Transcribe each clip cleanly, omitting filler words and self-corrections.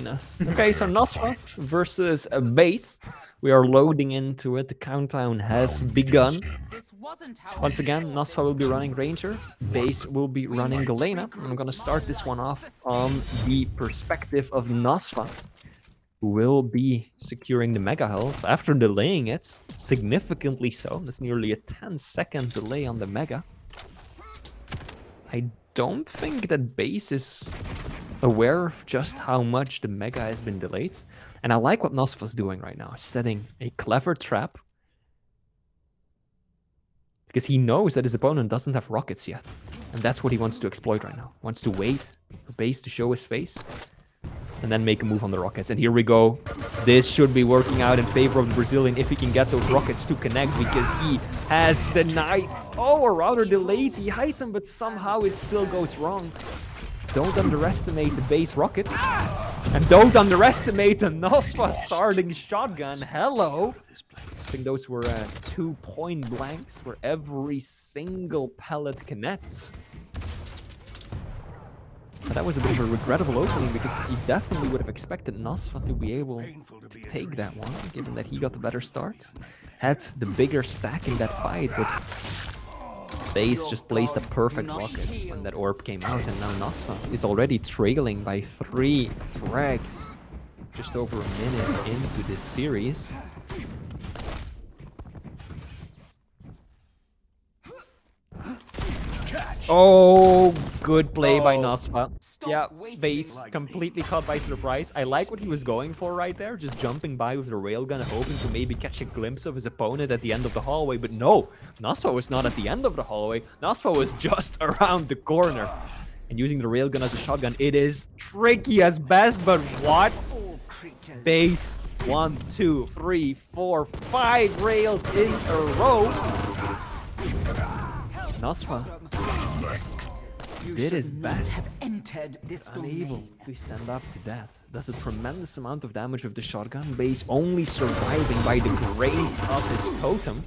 happiness. Okay, so nosfa versus a BaSe. We are loading into it. The countdown has begun. Once again, nosfa will be running Ranger. BaSe will be running Galena. I'm gonna start this one off on the perspective of nosfa, who will be securing the Mega Health after delaying it, significantly so. There's nearly a 10-second delay on the Mega. I don't think that BaSe is aware of just how much the Mega has been delayed. And I like what nosfa's doing right now, setting a clever trap. Because he knows that his opponent doesn't have rockets yet. And that's what he wants to exploit right now. He wants to wait for BaSe to show his face and then make a move on the rockets. And here we go. This should be working out in favor of the Brazilian if he can get those rockets to connect, because he has denied, or rather delayed the item, but somehow it still goes wrong. Don't underestimate the BaSe rockets. And don't underestimate the nosfa starting shotgun. Hello. I think those were 2 point blanks where every single pellet connects. But that was a bit of a regrettable opening, because he definitely would have expected nosfa to be able to take that one, given that he got the better start. Had the bigger stack in that fight, but BaSe just placed a perfect rocket when that orb came out, and now nosfa is already trailing by 3 frags. Just over a minute into this series. Oh, good play by nosfa. Yeah, BaSe completely caught by surprise. I like what he was going for right there, just jumping by with the railgun, hoping to maybe catch a glimpse of his opponent at the end of the hallway. But no, nosfa was not at the end of the hallway. nosfa was just around the corner. And using the railgun as a shotgun, it is tricky as best, but what? BaSe, 1, 2, 3, 4, 5 rails in a row. nosfa did his best, unable to stand up to that. Does a tremendous amount of damage with the shotgun. BaSe only surviving by the grace of his totem.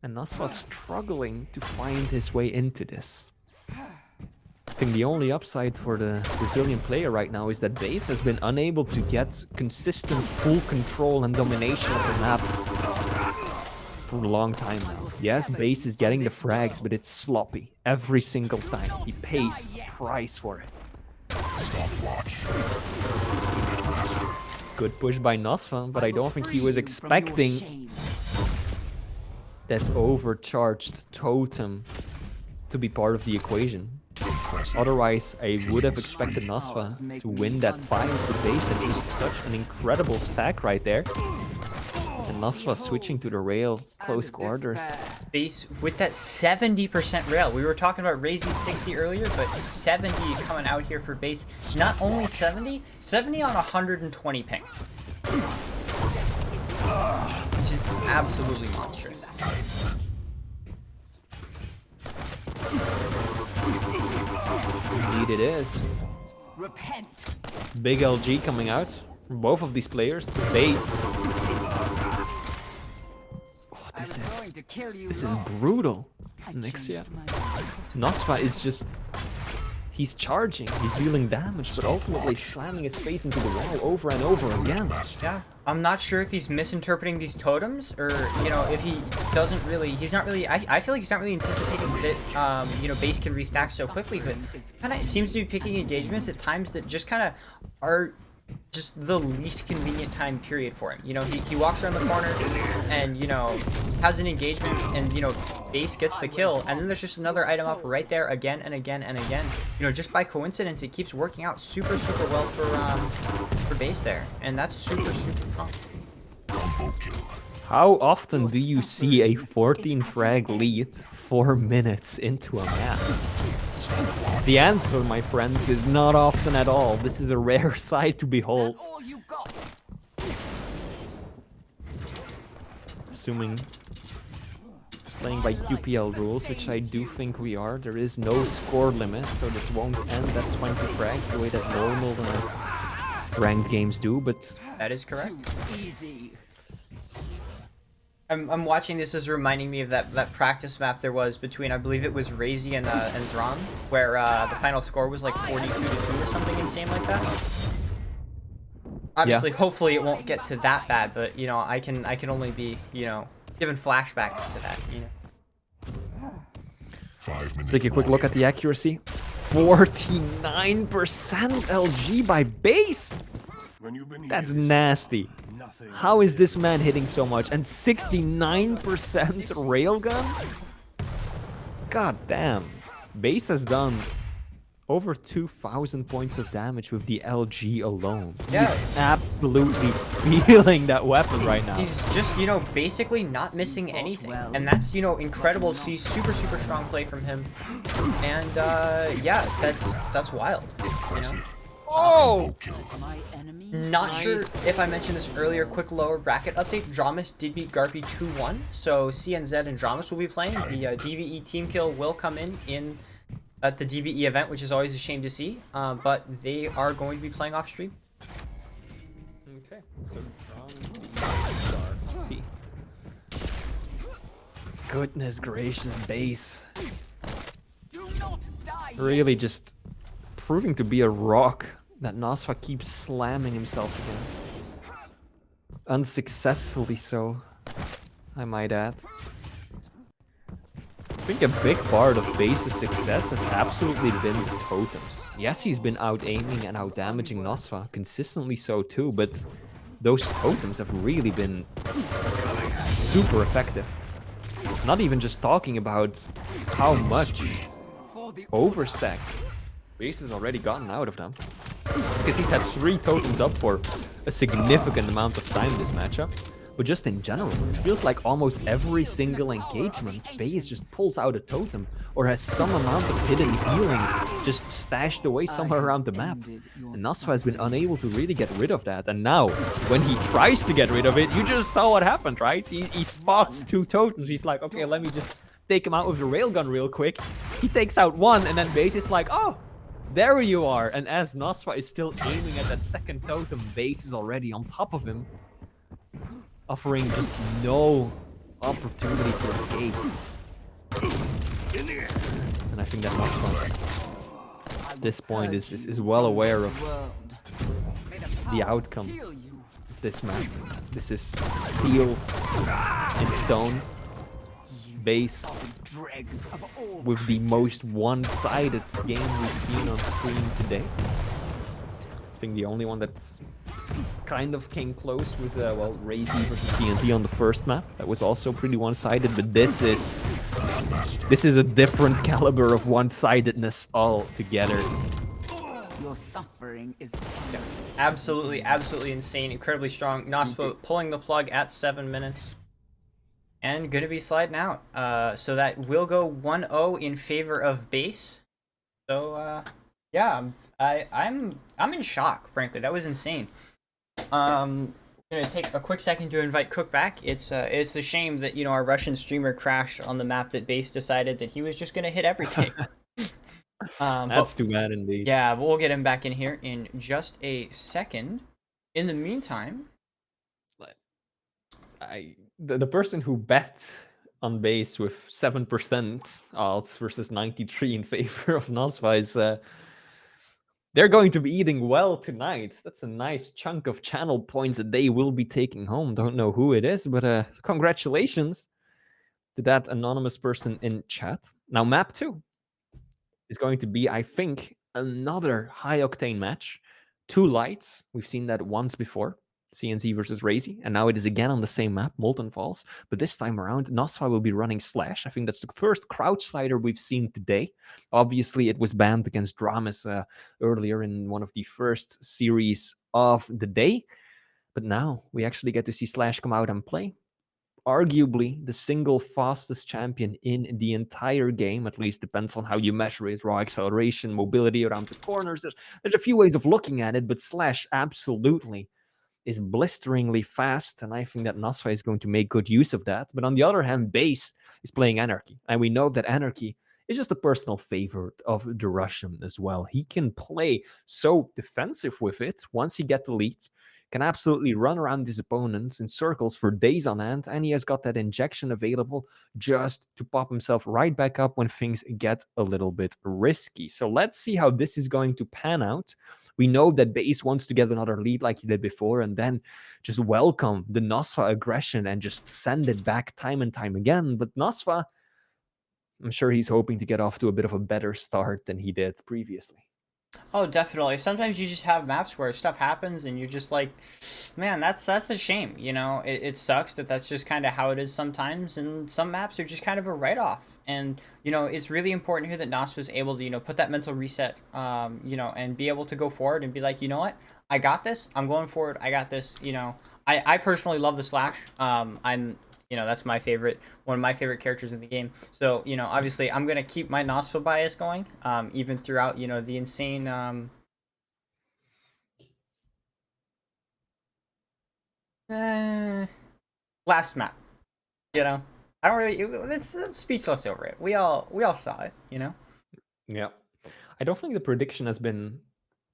And nosfa struggling to find his way into this. I think the only upside for the Brazilian player right now is that BaSe has been unable to get consistent full control and domination of the map for a long time now. Yes, BaSe is getting the frags, but it's sloppy every single time. He pays a price for it. Good push by nosfa, but I don't think he was expecting that overcharged totem to be part of the equation. Otherwise, I would have expected nosfa to win that fight with BaSe, and it's such an incredible stack right there. And nosfa switching to the rail, close quarters. BaSe with that 70% rail. We were talking about Razy 60 earlier, but 70 coming out here for BaSe. Not only 70, 70 on 120 ping. Which is absolutely monstrous. Indeed it is. Repent. Big LG coming out from both of these players. BaSe. This is brutal. Nixia. nosfa is just... He's charging, he's dealing damage, but ultimately slamming his face into the wall over and over again. Yeah, I'm not sure if he's misinterpreting these totems, or, you know, if he doesn't really, he's not really, I feel like he's not really anticipating that, you know, BaSe can restack so quickly, but kind of seems to be picking engagements at times that just kind of are just the least convenient time period for him. You know, he walks around the corner and, you know, has an engagement, and, you know, BaSe gets the kill, and then there's just another item up right there again and again and again. You know, just by coincidence, it keeps working out super well for BaSe there, and that's super fun. How often do you see a 14 frag lead 4 minutes into a map? The answer, my friends, is not often at all. This is a rare sight to behold. Assuming playing by QPL rules, which I do think we are, there is no score limit, so this won't end at 20 frags the way that normal ranked games do, but... That is correct. I'm watching this as reminding me of that practice map there was between, I believe it was Razy and Zrom, where the final score was like 42-2 or something insane like that. Obviously, hopefully it won't get to that bad, but you know, I can only be, you know, given flashbacks to that, you know. Let's take a quick look at the accuracy. 49% LG by BaSe. That's nasty. How is this man hitting so much? And 69% railgun? God damn. BaSe has done over 2,000 points of damage with the LG alone. Yeah. He's absolutely feeling that weapon right now. He's just, you know, basically not missing anything. And that's, you know, incredible to see. Super, super strong play from him. And, yeah, that's wild, you know? Oh! Not sure if I mentioned this earlier. Quick lower bracket update. Dramas did beat Garpy 2-1. So CNZ and Dramas will be playing. The DVE team kill will come in at the DVE event, which is always a shame to see. But they are going to be playing off stream. Okay, so goodness gracious, BaSe. Really just proving to be a rock that nosfa keeps slamming himself against. Unsuccessfully so, I might add. I think a big part of BaSe's success has absolutely been the totems. Yes, he's been out-aiming and out-damaging nosfa, consistently so too, but those totems have really been super effective. Not even just talking about how much overstack BaSe has already gotten out of them. Because he's had 3 totems up for a significant amount of time this matchup. But just in general, it feels like almost every single engagement, BaSe just pulls out a totem or has some amount of hidden healing just stashed away somewhere around the map. And nosfa has been unable to really get rid of that. And now, when he tries to get rid of it, you just saw what happened, right? He spots 2 totems. He's like, okay, let me just take him out with the railgun real quick. He takes out 1, and then BaSe is like, oh, there you are. And as nosfa is still aiming at that second totem, BaSe is already on top of him, offering just no opportunity to escape. And I think that nosfa at this point is well aware of the outcome of this map. This is sealed in stone. BaSe with the most one-sided game we've seen on screen today. I think the only one that kind of came close was well, Razy versus CNZ on the first map. That was also pretty one-sided, but this is a different caliber of one-sidedness altogether. Your suffering is Absolutely insane, incredibly strong. nosfa pulling the plug at 7 minutes. And gonna be sliding out. So that will go 1-0 in favor of BaSe. So yeah, I'm in shock, frankly. That was insane. I'm gonna take a quick second to invite Cook back. It's a shame that, you know, our Russian streamer crashed on the map that BaSe decided that he was just gonna hit everything. That's too bad indeed. Yeah, but we'll get him back in here in just a second. In the meantime, the person who bet on BaSe with 7% odds versus 93 in favor of nosfa is they're going to be eating well tonight. That's a nice chunk of channel points that they will be taking home. Don't know who it is, but congratulations to that anonymous person in chat. Now, map 2 is going to be, I think, another high-octane match. 2 lights. We've seen that once before. CNZ versus Razy, and now it is again on the same map, Molten Falls, but this time around, nosfa will be running Slash. I think that's the first crouch slider we've seen today. Obviously, it was banned against Dramas earlier in one of the first series of the day, but now we actually get to see Slash come out and play. Arguably the single fastest champion in the entire game, at least depends on how you measure it. Raw acceleration, mobility around the corners. There's a few ways of looking at it, but Slash absolutely is blisteringly fast, and I think that nosfa is going to make good use of that. But on the other hand, BaSe is playing Anarchy, and we know that Anarchy is just a personal favorite of the Russian as well. He can play so defensive with it once he gets the lead. can absolutely run around his opponents in circles for days on end, and he has got that injection available just to pop himself right back up when things get a little bit risky. So let's see how this is going to pan out. We know that BaSe wants to get another lead like he did before, and then just welcome the nosfa aggression and just send it back time and time again. But nosfa, I'm sure he's hoping to get off to a bit of a better start than he did previously. Oh, definitely. Sometimes you just have maps where stuff happens and you're just like, man, that's a shame. You know, it sucks that that's just kind of how it is sometimes. And some maps are just kind of a write-off. And, you know, it's really important here that Nos was able to, you know, put that mental reset, you know, and be able to go forward and be like, you know what, I got this. I'm going forward. I got this. You know, I personally love the Slash. You know, that's my favorite, one of my favorite characters in the game. So, you know, obviously I'm going to keep my nosfa bias going, even throughout, you know, the insane, last map, you know, I don't really, it's speechless over it. We all saw it, you know? Yeah. I don't think the prediction has been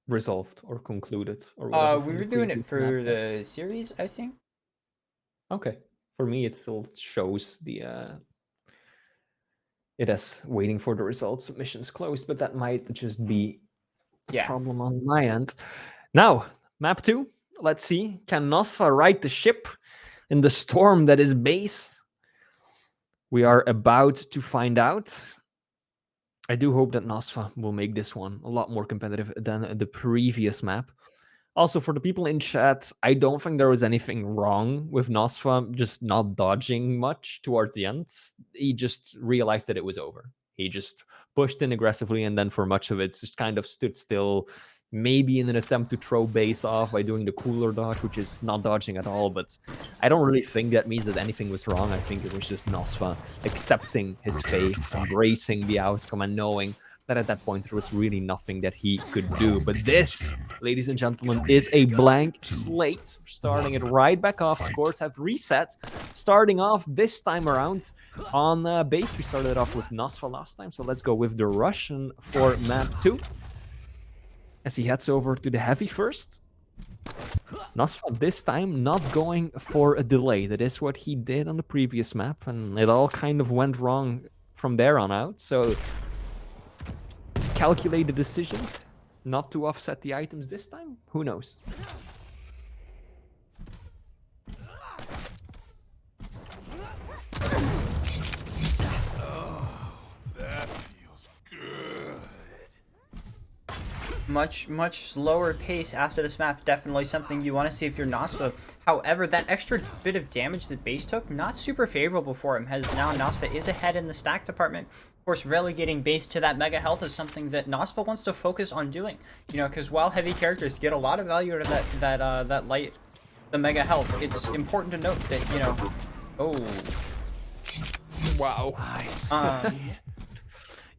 resolved or concluded. Or we were doing it for the series, I think. Okay. For me, it still shows the it is waiting for the results. Missions closed, but that might just be a problem on my end. Now, map 2. Let's see. Can nosfa right the ship in the storm that is BaSe? We are about to find out. I do hope that nosfa will make this one a lot more competitive than the previous map. Also, for the people in chat, I don't think there was anything wrong with nosfa just not dodging much towards the end. He just realized that it was over. He just pushed in aggressively, and then for much of it, just kind of stood still, maybe in an attempt to throw BaSe off by doing the cooler dodge, which is not dodging at all. But I don't really think that means that anything was wrong. I think it was just nosfa accepting his fate, embracing the outcome, and knowing that at that point there was really nothing that he could do. But this, ladies and gentlemen, is a blank slate. Starting it right back off. Scores have reset. Starting off this time around on BaSe. We started off with nosfa last time, so let's go with the Russian for map 2. As he heads over to the heavy first. nosfa this time not going for a delay. That is what he did on the previous map, and it all kind of went wrong from there on out. So calculated decision not to offset the items this time? Who knows? That feels good. Much slower pace after this map. Definitely something you want to see if you're nosfa. However, that extra bit of damage that BaSe took, not super favorable for him, as now nosfa is ahead in the stack department. Of course, relegating BaSe to that mega health is something that nosfa wants to focus on doing. You know, because while heavy characters get a lot of value out of that light, the mega health, it's important to note that, you know, wow.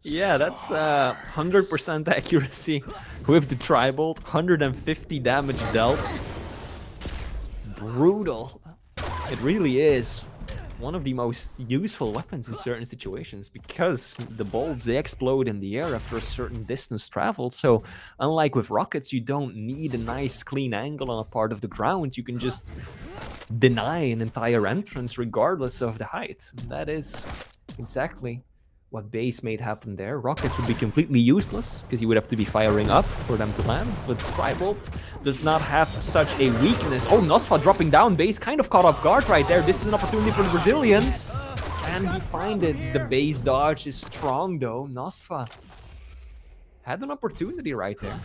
Yeah, that's 100% accuracy with the Tribolt, 150 damage dealt. Brutal. It really is one of the most useful weapons in certain situations, because the bolts, they explode in the air after a certain distance traveled. So unlike with rockets, you don't need a nice clean angle on a part of the ground. You can just deny an entire entrance regardless of the height. And that is exactly what BaSe made happen there. Rockets would be completely useless because you would have to be firing up for them to land, but Skybolt does not have such a weakness. Oh, nosfa dropping down. BaSe kind of caught off guard right there. This is an opportunity for the Brazilian. Can he find it? The BaSe dodge is strong though. nosfa had an opportunity right there,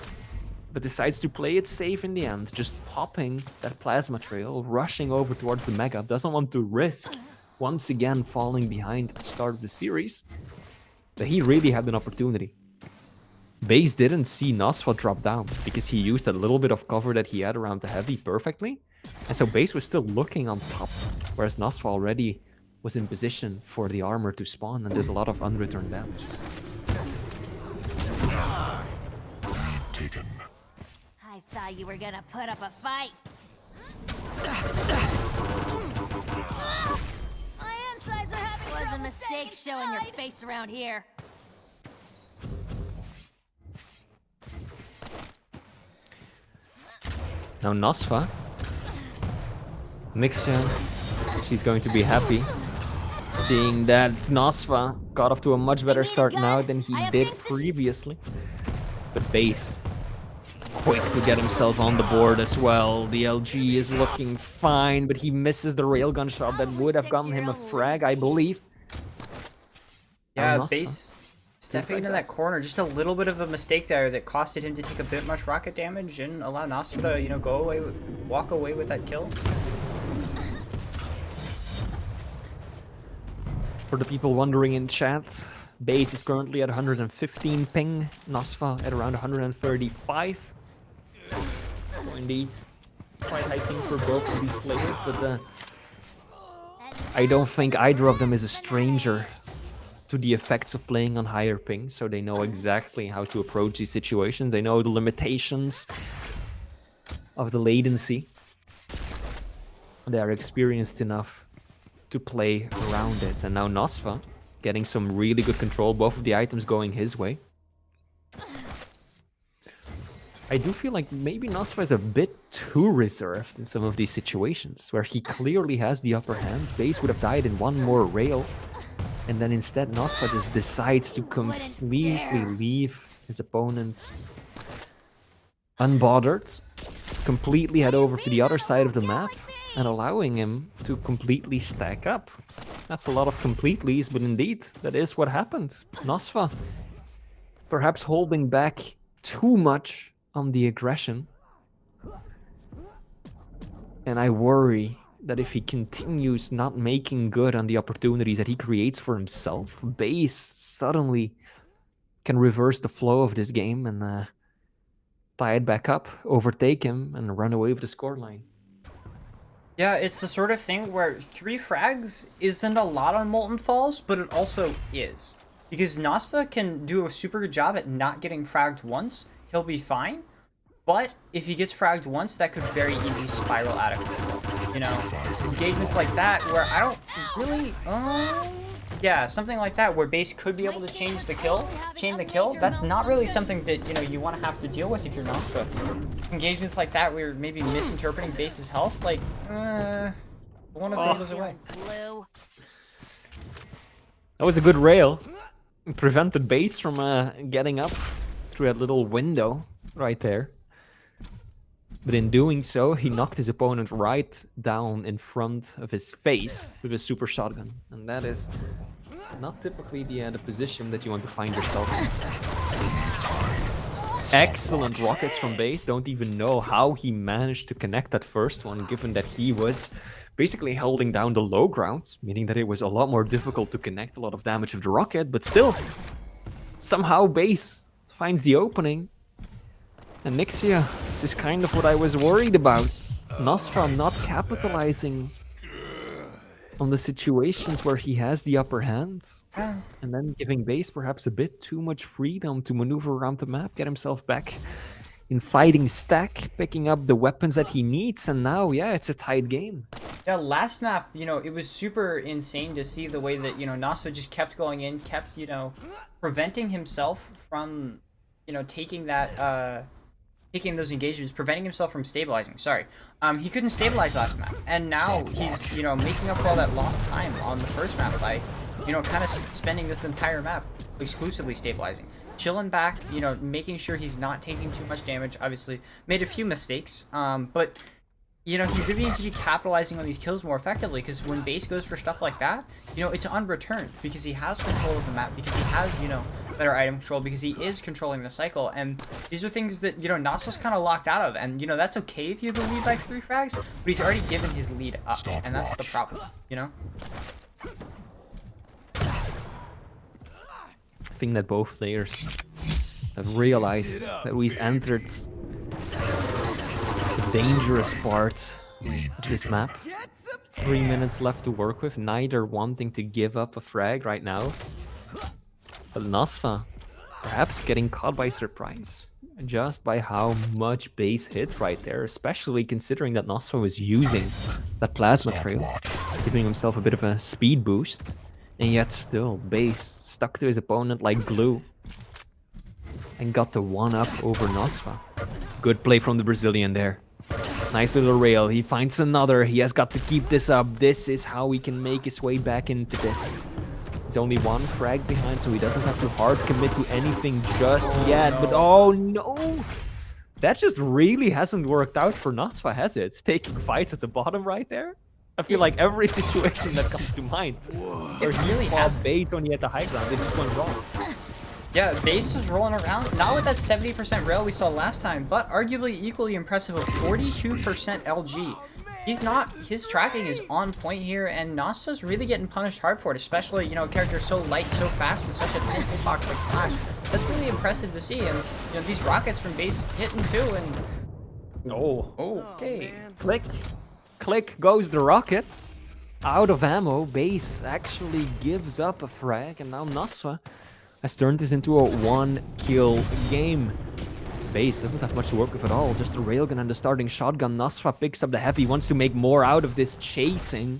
but decides to play it safe in the end, just popping that plasma trail, rushing over towards the Mega. Doesn't want to risk once again falling behind at the start of the series. But he really had an opportunity. BaSe didn't see nosfa drop down because he used a little bit of cover that he had around the heavy perfectly. And so BaSe was still looking on top, whereas nosfa already was in position for the armor to spawn and did a lot of unreturned damage. I thought you were gonna put up a fight. My insides are having trouble. Was a mistake showing your face around here. Now nosfa Nixia, she's going to be happy seeing that nosfa got off to a much better start now than he did previously. But BaSe, quick to get himself on the board as well. The LG is looking fine, but he misses the railgun shot that would have gotten him a frag, I believe. Yeah, Nosfa. BaSe stepping into that corner, just a little bit of a mistake there that costed him to take a bit much rocket damage and allow nosfa to, you know, walk away with that kill. For the people wondering in chat, BaSe is currently at 115 ping, nosfa at around 135. So indeed, quite high ping for both of these players, but I don't think either of them is a stranger to the effects of playing on higher ping, so they know exactly how to approach these situations. They know the limitations of the latency. They are experienced enough to play around it. And now nosfa getting some really good control, both of the items going his way. I do feel like maybe nosfa is a bit too reserved in some of these situations, where he clearly has the upper hand. BaSe would have died in one more rail, and then instead nosfa just decides to completely leave his opponent unbothered, completely head over to the other side of the map, and allowing him to completely stack up. That's a lot of completelies, but indeed, that is what happened. nosfa perhaps holding back too much on the aggression. And I worry that if he continues not making good on the opportunities that he creates for himself, BaSe suddenly can reverse the flow of this game and tie it back up, overtake him, and run away with the scoreline. Yeah, it's the sort of thing where 3 frags isn't a lot on Molten Falls, but it also is. Because nosfa can do a super good job at not getting fragged once, he'll be fine. But if he gets fragged once, that could very easily spiral out of control. You know, engagements like that where I don't really... yeah, something like that where BaSe could be able to chain the kill. That's not really something that, you know, you want to have to deal with if you're nosfa. Engagements like that where you're maybe misinterpreting BaSe's health, like, one of them goes away. That was a good rail. It prevented BaSe from getting up through that little window right there. But in doing so, he knocked his opponent right down in front of his face with a super shotgun. And that is not typically the position that you want to find yourself in. Excellent rockets from BaSe. Don't even know how he managed to connect that first one, given that he was basically holding down the low ground, meaning that it was a lot more difficult to connect a lot of damage with the rocket. But still, somehow BaSe finds the opening. And Nixia, this is kind of what I was worried about. nosfa not capitalizing on the situations where he has the upper hand. And then giving BaSe perhaps a bit too much freedom to maneuver around the map, get himself back in fighting stack, picking up the weapons that he needs. And now, yeah, it's a tight game. Yeah, last map, you know, it was super insane to see the way that, you know, nosfa just kept going in, kept, you know, preventing himself from, you know, taking that, taking those engagements, preventing himself from stabilizing. Sorry. He couldn't stabilize last map. And now he's, you know, making up for all that lost time on the first map by, you know, kind of spending this entire map exclusively stabilizing. Chilling back, you know, making sure he's not taking too much damage. Obviously, made a few mistakes. But, you know, he really needs to be capitalizing on these kills more effectively, because when BaSe goes for stuff like that, you know, it's unreturned because he has control of the map, because he has, you know, better item control, because he is controlling the cycle. And these are things that, you know, nosfa's kind of locked out of. And, you know, that's okay if you have the lead by 3 frags, but he's already given his lead up, and that's the problem, you know? I think that both players have realized that we've entered the dangerous part of this map. 3 minutes left to work with, neither wanting to give up a frag right now. But nosfa perhaps getting caught by surprise just by how much BaSe hit right there, especially considering that nosfa was using that plasma trail, giving himself a bit of a speed boost, and yet still BaSe stuck to his opponent like glue and got the 1-up over nosfa. Good play from the Brazilian there. Nice little rail. He finds another. He has got to keep this up. This is how he can make his way back into this. He's only one frag behind, so he doesn't have to hard commit to anything just yet. But oh no! That just really hasn't worked out for nosfa, has it? Taking fights at the bottom right there? I feel like every situation that comes to mind. Or he really has bait when he had the high ground, it just went wrong. Yeah, BaSe was rolling around, not with that 70% rail we saw last time, but arguably equally impressive of 42% LG. His tracking is on point here, and nosfa's really getting punished hard for it, especially, you know, a character so light, so fast, with such a thin hitbox like Slash. That's really impressive to see, and, you know, these rockets from BaSe hitting too, and... Oh. Okay. Click goes the rocket. Out of ammo, BaSe actually gives up a frag, and now nosfa has turned this into a one-kill game. BaSe doesn't have much to work with at all, just a railgun and the starting shotgun. nosfa picks up the heavy, wants to make more out of this chasing.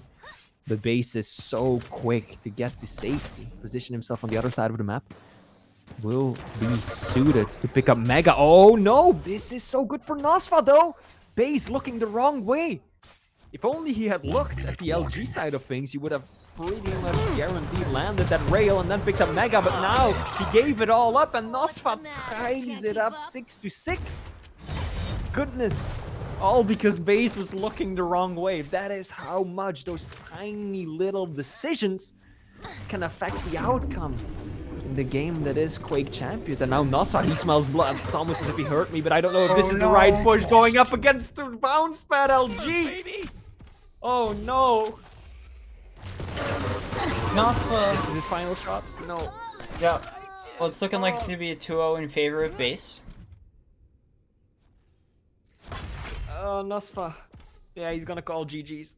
But BaSe is so quick to get to safety. Position himself on the other side of the map. Will be suited to pick up Mega. Oh no, this is so good for nosfa though. BaSe looking the wrong way. If only he had looked at the LG side of things, he would have pretty much guaranteed landed that rail and then picked up Mega, but now he gave it all up and nosfa ties it up 6-6. Goodness. All because BaSe was looking the wrong way. That is how much those tiny little decisions can affect the outcome in the game that is Quake Champions. And now nosfa, he smells blood. It's almost as if he hurt me, but I don't know if this is the right push going up against the bounce pad LG. Oh no. nosfa. Is his final shot? No. Yeah. Well, it's looking like it's going to be a 2-0 in favor of BaSe. Oh, nosfa. Yeah, he's gonna call GG's.